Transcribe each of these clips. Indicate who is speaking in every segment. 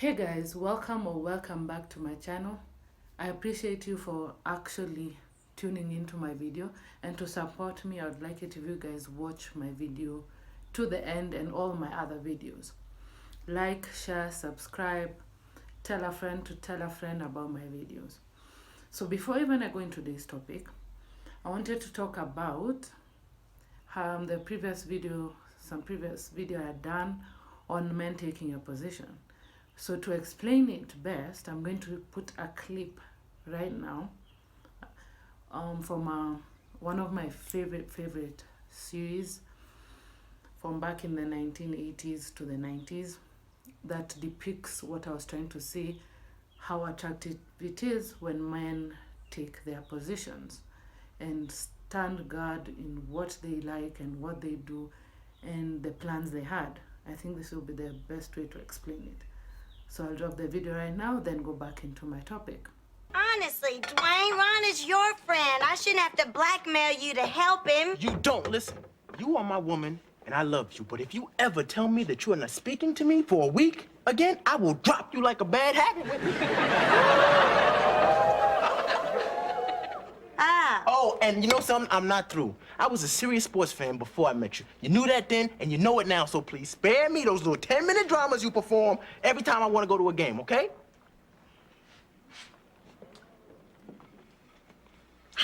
Speaker 1: Hey guys, welcome back to my channel. I appreciate you for actually tuning into my video, and to support me I would like it if you guys watch my video to the end and all my other videos. Like, share, subscribe, tell a friend to tell a friend about my videos. So before even I go into this topic, I wanted to talk about the previous video I had done on men taking a position. So to explain it best, I'm going to put a clip right now from one of my favorite series from back in the 1980s to the 90s that depicts what I was trying to say, how attractive it is when men take their positions and stand guard in what they like and what they do and the plans they had. I think this will be the best way to explain it. So I'll drop the video right now, then go back into my topic.
Speaker 2: Honestly, Dwayne, Ron is your friend. I shouldn't have to blackmail you to help him.
Speaker 3: You don't. Listen, you are my woman, and I love you. But if you ever tell me that you are not speaking to me for a week again, I will drop you like a bad habit. Oh, and you know something? I'm not through. I was a serious sports fan before I met you. You knew that then, and you know it now, so please spare me those little 10-minute dramas you perform every time I want to go to a game, okay?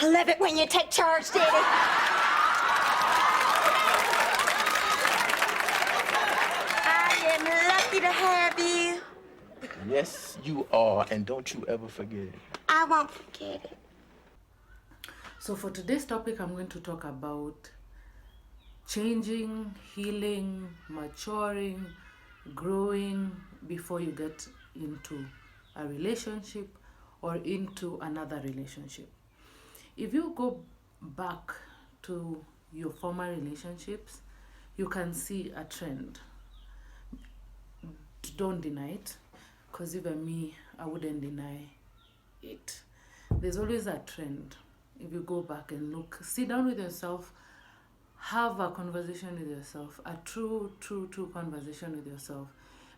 Speaker 2: I love it when you take charge, Daddy. I am lucky to have you.
Speaker 3: Yes, you are, and don't you ever forget it.
Speaker 2: I won't forget it.
Speaker 1: So for today's topic, I'm going to talk about changing, healing, maturing, growing before you get into a relationship or into another relationship. If you go back to your former relationships, you can see a trend. Don't deny it, because even me, I wouldn't deny it. There's always a trend. If you go back and look, sit down with yourself, have a conversation with yourself, a true conversation with yourself,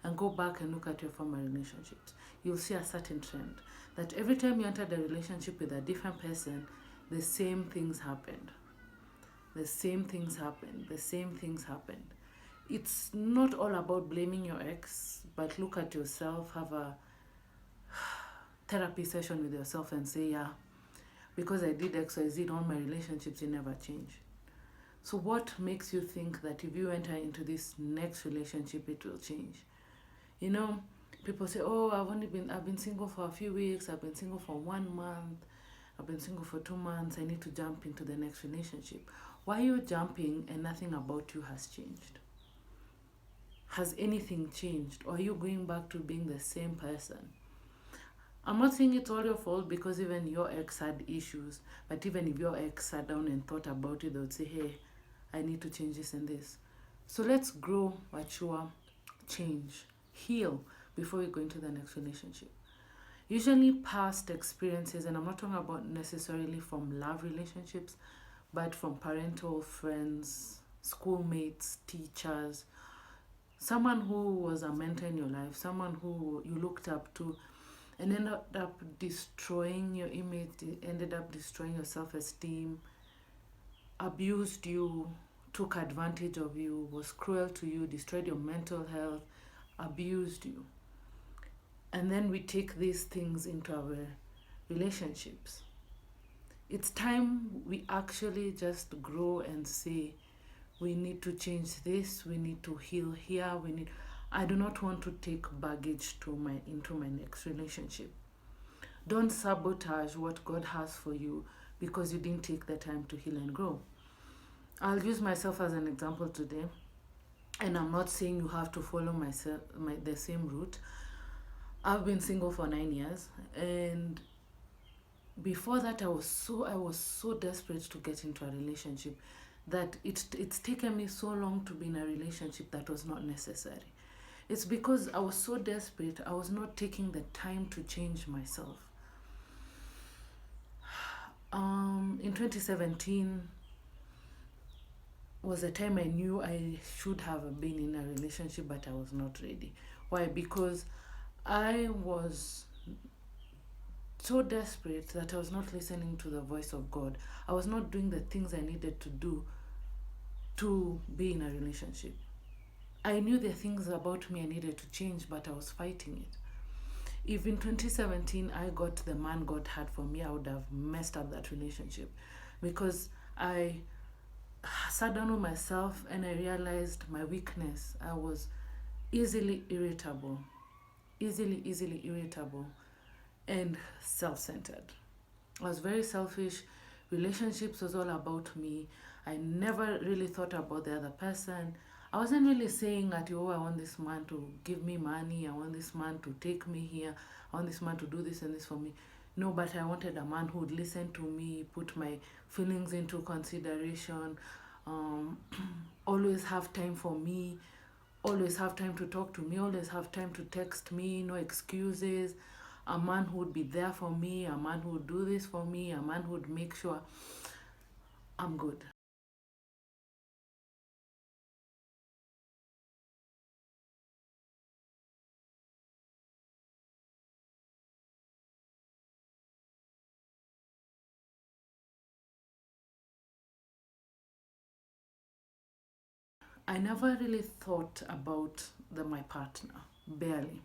Speaker 1: and go back and look at your former relationships. You'll see a certain trend that every time you entered a relationship with a different person, the same things happened. The same things happened. The same things happened. It's not all about blaming your ex, but look at yourself, have a therapy session with yourself and say, yeah, because I did XYZ, all my relationships, it never changed. So what makes you think that if you enter into this next relationship, it will change? You know, people say, oh, I've been single for a few weeks, I've been single for 1 month, I've been single for 2 months, I need to jump into the next relationship. Why are you jumping and nothing about you has changed? Has anything changed? Or are you going back to being the same person? I'm not saying it's all your fault, because even your ex had issues. But even if your ex sat down and thought about it, they would say, hey, I need to change this and this. So let's grow, mature, change, heal before we go into the next relationship. Usually past experiences, and I'm not talking about necessarily from love relationships, but from parental, friends, schoolmates, teachers, someone who was a mentor in your life, someone who you looked up to, and ended up destroying your image, ended up destroying your self-esteem, abused you, took advantage of you, was cruel to you, destroyed your mental health, abused you. And then we take these things into our relationships. It's time we actually just grow and say, we need to change this, we need to heal here, I do not want to take baggage into my next relationship. Don't sabotage what God has for you because you didn't take the time to heal and grow. I'll use myself as an example today, and I'm not saying you have to follow the same route. I've been single for 9 years, and before that I was so desperate to get into a relationship that it's taken me so long to be in a relationship that was not necessary. It's because I was so desperate, I was not taking the time to change myself. In 2017 was the time I knew I should have been in a relationship, but I was not ready. Why? Because I was so desperate that I was not listening to the voice of God. I was not doing the things I needed to do to be in a relationship. I knew the things about me I needed to change, but I was fighting it. If in 2017 I got the man God had for me, I would have messed up that relationship, because I sat down with myself and I realized my weakness. I was easily irritable, easily irritable, and self-centered. I was very selfish. Relationships was all about me. I never really thought about the other person. I wasn't really saying that, oh, I want this man to give me money, I want this man to take me here, I want this man to do this and this for me. No, but I wanted a man who would listen to me, put my feelings into consideration, always have time for me, always have time to talk to me, always have time to text me, no excuses. A man who would be there for me, a man who would do this for me, a man who would make sure I'm good. I never really thought about my partner, barely.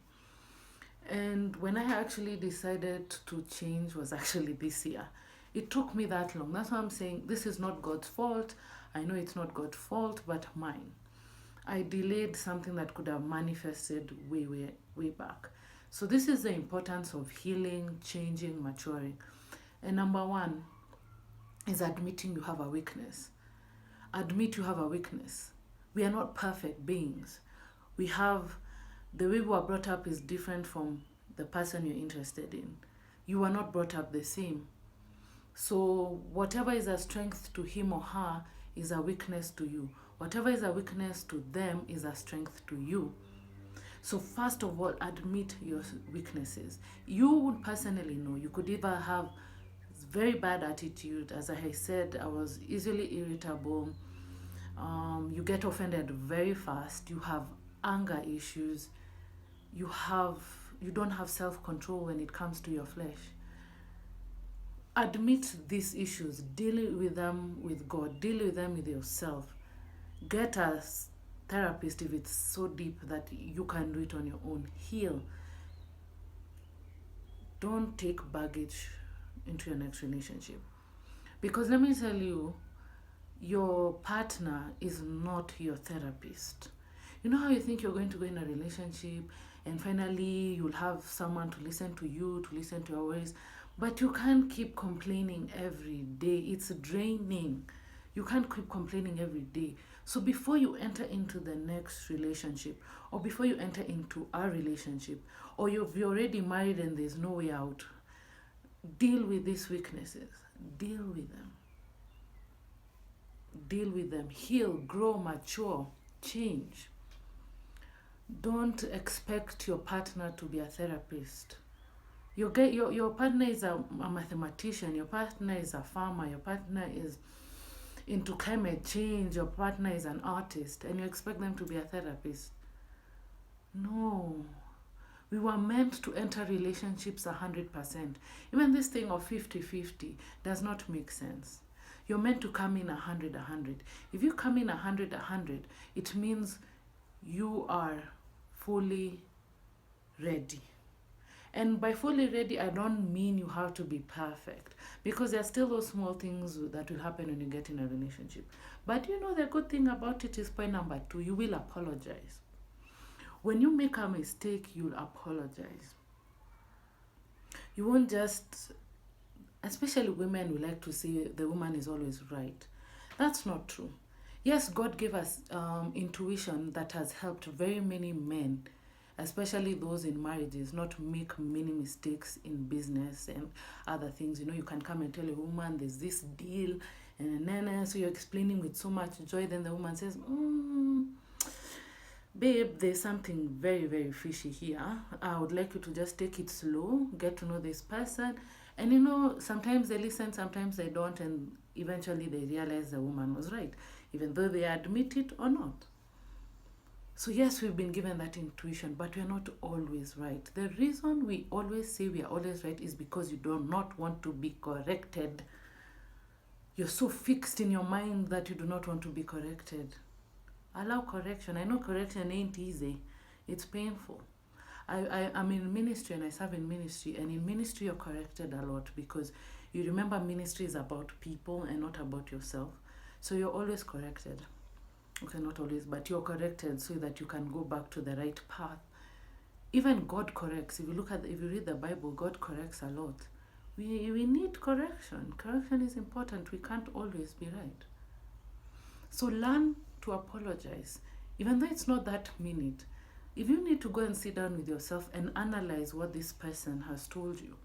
Speaker 1: And when I actually decided to change was actually this year. It took me that long. That's why I'm saying this is not God's fault. I know it's not God's fault, but mine. I delayed something that could have manifested way back. So this is the importance of healing, changing, maturing. And number one is admitting you have a weakness. Admit you have a weakness. We are not perfect beings. We have, the way we were brought up is different from the person you're interested in. You are not brought up the same. So whatever is a strength to him or her is a weakness to you. Whatever is a weakness to them is a strength to you. So first of all, admit your weaknesses. You would personally know. You could either have very bad attitude. As I said, I was easily irritable. You get offended very fast. You have anger issues. You don't have self-control when it comes to your flesh. Admit these issues. Deal with them with God. Deal with them with yourself. Get a therapist if it's so deep that you can do it on your own. Heal. Don't take baggage into your next relationship. Because let me tell you, your partner is not your therapist. You know how you think you're going to go in a relationship and finally you'll have someone to listen to you, to listen to your worries, but you can't keep complaining every day. It's draining. You can't keep complaining every day. So before you enter into the next relationship, or before you enter into a relationship, or you're already married and there's no way out, deal with these weaknesses. Deal with them. Deal with them. Heal, grow, mature, change. Don't expect your partner to be a therapist. Your partner is a mathematician, your partner is a farmer, your partner is into climate change, your partner is an artist, and you expect them to be a therapist. No. We were meant to enter relationships 100%. Even this thing of 50-50 does not make sense. You're meant to come in 100-100. If you come in 100-100, it means you are fully ready. And by fully ready, I don't mean you have to be perfect, because there are still those small things that will happen when you get in a relationship. But you know, the good thing about it is point number 2, you will apologize. When you make a mistake, you'll apologize. You won't just, especially women who like to say the woman is always right. That's not true. Yes, God gave us intuition that has helped very many men, especially those in marriages, not to make many mistakes in business and other things. You know, you can come and tell a woman there's this deal, and then so you're explaining with so much joy, then the woman says, babe, there's something very fishy here. I would like you to just take it slow, get to know this person. And you know, sometimes they listen, sometimes they don't, and eventually they realize the woman was right, even though they admit it or not. So yes, we've been given that intuition, but we're not always right. The reason we always say we are always right is because you do not want to be corrected. You're so fixed in your mind that you do not want to be corrected. Allow correction. I know correction ain't easy. It's painful. I'm in ministry and I serve in ministry, and in ministry you're corrected a lot because you remember ministry is about people and not about yourself. So you're always corrected. Okay, not always, but you're corrected so that you can go back to the right path. Even God corrects. If you read the Bible, God corrects a lot. We need correction. Correction is important. We can't always be right. So learn to apologize, even though it's not that minute. If you need to go and sit down with yourself and analyze what this person has told you,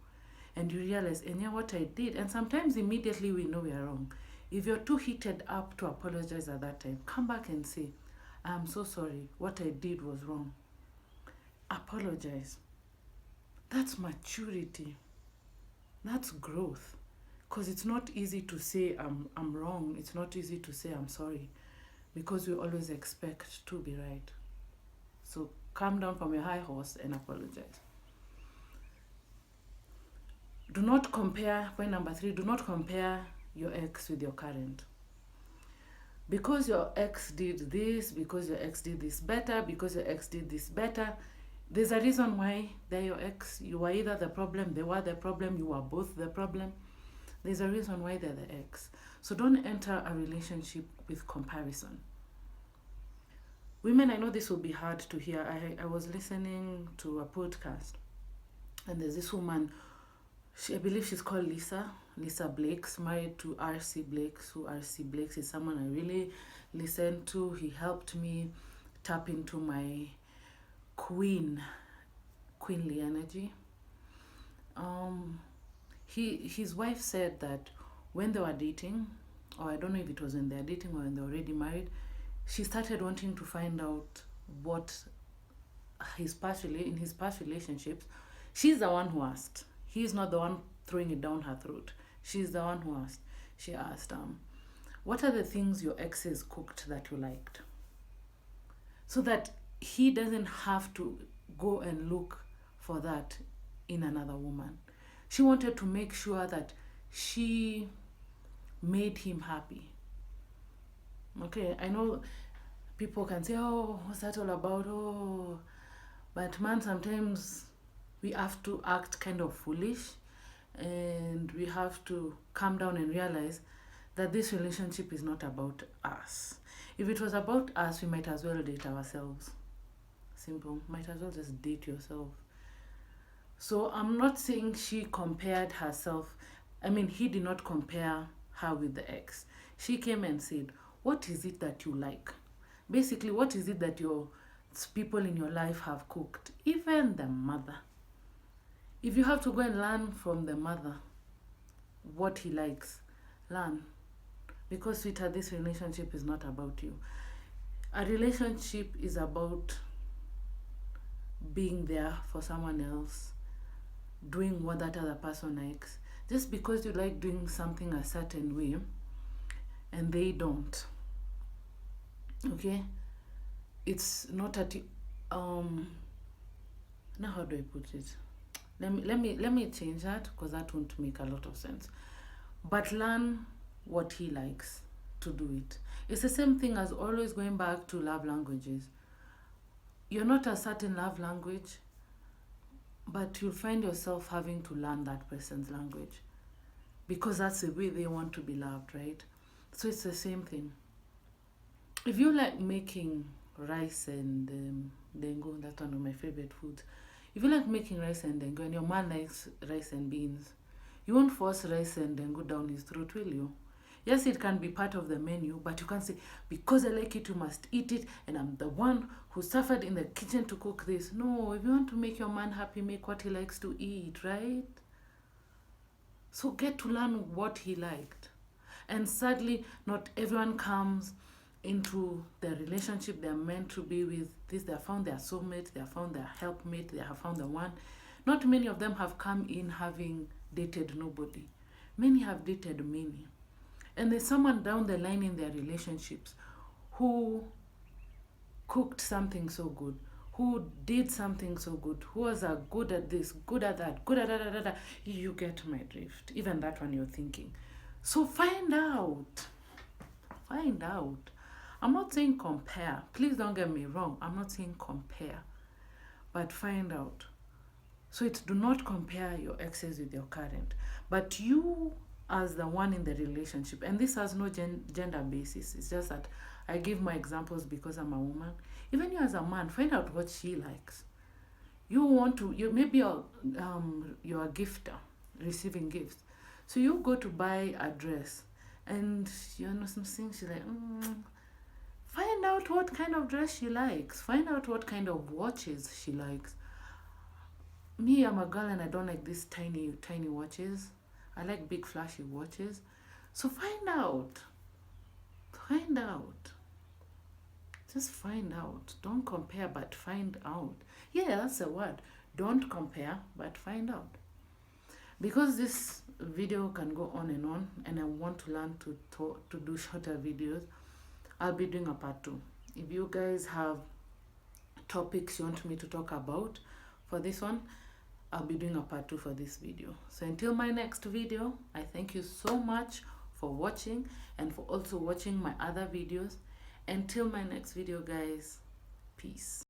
Speaker 1: and you realize, and yeah, what I did, and sometimes immediately we know we are wrong. If you're too heated up to apologize at that time, come back and say, I'm so sorry, what I did was wrong. Apologize. That's maturity. That's growth. Because it's not easy to say I'm wrong. It's not easy to say I'm sorry. Because we always expect to be right. So calm down from your high horse and apologize. Do not compare, point number 3, do not compare your ex with your current. Because your ex did this, because your ex did this better, because your ex did this better, there's a reason why they're your ex. You were either the problem, they were the problem, you were both the problem. There's a reason why they're the ex. So don't enter a relationship with comparison. Women, I know this will be hard to hear. I was listening to a podcast, and there's this woman, I believe she's called Lisa Blakes, married to R.C. Blakes, who R.C. Blakes is someone I really listened to. He helped me tap into my queenly energy. His wife said that when they were dating, or I don't know if it was when they were dating or when they were already married, she started wanting to find out what in his past relationships, she's the one who asked. He's not the one throwing it down her throat. She's the one who asked. She asked, what are the things your exes cooked that you liked? So that he doesn't have to go and look for that in another woman. She wanted to make sure that she made him happy. Okay, I know people can say, oh, what's that all about? Oh, but man, sometimes we have to act kind of foolish, and we have to calm down and realize that this relationship is not about us. If it was about us, we might as well date ourselves. Simple. Might as well just date yourself. So I'm not saying she compared herself. I mean, he did not compare her with the ex. She came and said, what is it that you like? Basically, what is it that your people in your life have cooked? Even the mother. If you have to go and learn from the mother what he likes, learn. Because, sweetheart, this relationship is not about you. A relationship is about being there for someone else, doing what that other person likes. Just because you like doing something a certain way and they don't, okay? It's not at now how do I put it? Let me change that, because that won't make a lot of sense. But learn what he likes to do it. It's the same thing as always going back to love languages. You're not a certain love language, but you'll find yourself having to learn that person's language, because that's the way they want to be loved, right? So it's the same thing. If you like making rice and dengu, that's one of my favorite foods. If you like making rice and dengu and your man likes rice and beans, you won't force rice and dengu down his throat, will you? Yes, it can be part of the menu, but you can't say, because I like it, you must eat it, and I'm the one who suffered in the kitchen to cook this. No, if you want to make your man happy, make what he likes to eat, right? So get to learn what he liked. And sadly, not everyone comes into the relationship they're meant to be with this. They have found their soulmate, they have found their helpmate, they have found the one. Not many of them have come in having dated nobody. Many have dated many. And there's someone down the line in their relationships who cooked something so good, who did something so good, who was good at this, good at that, good at that. You get my drift. Even that one you're thinking. So find out. Find out. I'm not saying compare. Please don't get me wrong. I'm not saying compare. But find out. So do not compare your exes with your current. But you as the one in the relationship, and this has no gender basis. It's just that I give my examples because I'm a woman. Even you as a man, find out what she likes. Maybe you're a gifter, receiving gifts. So you go to buy a dress, and something she's like, find out what kind of dress she likes. Find out what kind of watches she likes. Me, I'm a girl and I don't like these tiny watches. I like big flashy watches. So find out. Find out. Just find out. Don't compare, but find out. Yeah, that's a word. Don't compare, but find out. Because this video can go on, and I want to learn to do shorter videos, I'll be doing a part 2. If you guys have topics you want me to talk about for this one, I'll be doing a part 2 for this video. So until my next video, I thank you so much for watching and for also watching my other videos. Until my next video, guys, peace.